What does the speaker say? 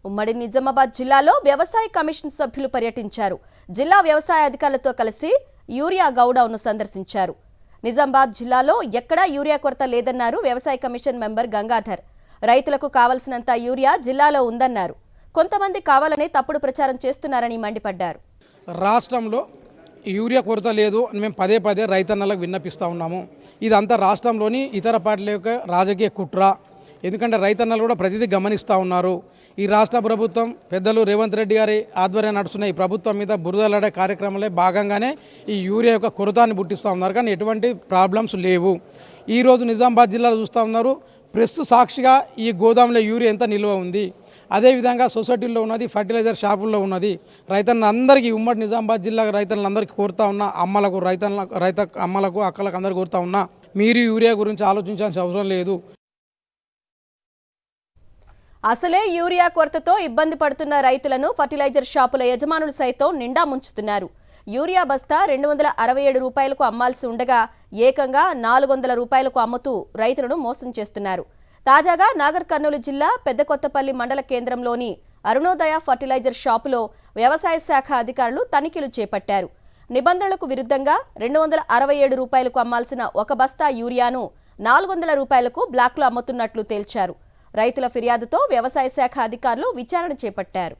ఉమ్మడి నిజామాబాద్ జిల్లాలో వ్యవసాయ కమిషన్ సభ్యులు పర్యటించారు. జిల్లా వ్యవసాయ అధికారులతో కలిసి యూరియా గౌడౌన్ను సందర్శించారు. నిజామాబాద్ జిల్లాలో ఎక్కడా యూరియా కొరత లేదన్నారు వ్యవసాయ కమిషన్ మెంబర్ గంగాధర్. రైతులకు కావాల్సినంత యూరియా జిల్లాలో ఉందన్నారు. కొంతమంది కావాలనే తప్పుడు ప్రచారం చేస్తున్నారని మండిపడ్డారు. రాష్ట్రంలో యూరియా కొరత లేదు అని మేము పదే పదే రైతన్నలకు విన్నపిస్తూ ఉన్నాము. ఇదంతా రాష్ట్రంలోని ఇతర పార్టీల యొక్క రాజకీయ కుట్ర. ఎందుకంటే రైతన్నలు కూడా ప్రతిదీ గమనిస్తూ ఉన్నారు. ఈ రాష్ట్ర ప్రభుత్వం పెద్దలు రేవంత్ రెడ్డి గారి ఆధ్వర్యం నడుస్తున్న ఈ ప్రభుత్వం మీద బురదలాడే కార్యక్రమంలో భాగంగానే ఈ యూరియా యొక్క కొరతని పుట్టిస్తూ ఉన్నారు. కానీ ఎటువంటి ప్రాబ్లమ్స్ లేవు. ఈరోజు నిజామాబాద్ జిల్లాలో చూస్తూ ఉన్నారు. ప్రెస్ సాక్షిగా ఈ గోదాంలో యూరియా ఎంత నిల్వ ఉంది, అదేవిధంగా సొసైటీల్లో ఉన్నది, ఫర్టిలైజర్ షాపుల్లో ఉన్నది. రైతన్నలందరికీ ఉమ్మడి నిజామాబాద్ జిల్లా రైతన్నలందరికీ కోరుతా ఉన్నా, అమ్మలకు అమ్మలకు అక్కలకు అందరికీ కోరుతా ఉన్నా, మీరు యూరియా గురించి ఆలోచించాల్సిన అవసరం లేదు. అసలే యూరియా కొరతతో ఇబ్బంది పడుతున్న రైతులను ఫర్టిలైజర్ షాపుల యజమానులు సైతం నిండా ముంచుతున్నారు. యూరియా బస్తా 267 రూపాయలకు అమ్మాల్సి ఉండగా ఏకంగా 400 రూపాయలకు అమ్ముతూ రైతులను మోసం చేస్తున్నారు. తాజాగా నాగర్ కర్నూలు జిల్లా పెద్దకొత్తపల్లి మండల కేంద్రంలోని అరుణోదయ ఫర్టిలైజర్ షాపులో వ్యవసాయ శాఖ అధికారులు తనిఖీలు చేపట్టారు. నిబంధనలకు విరుద్ధంగా 267 రూపాయలకు అమ్మాల్సిన ఒక బస్తా యూరియాను 400 రూపాయలకు బ్లాక్లో అమ్ముతున్నట్లు తేల్చారు. రైతుల ఫిర్యాదుతో వ్యవసాయ శాఖ అధికారులు విచారణ చేపట్టారు.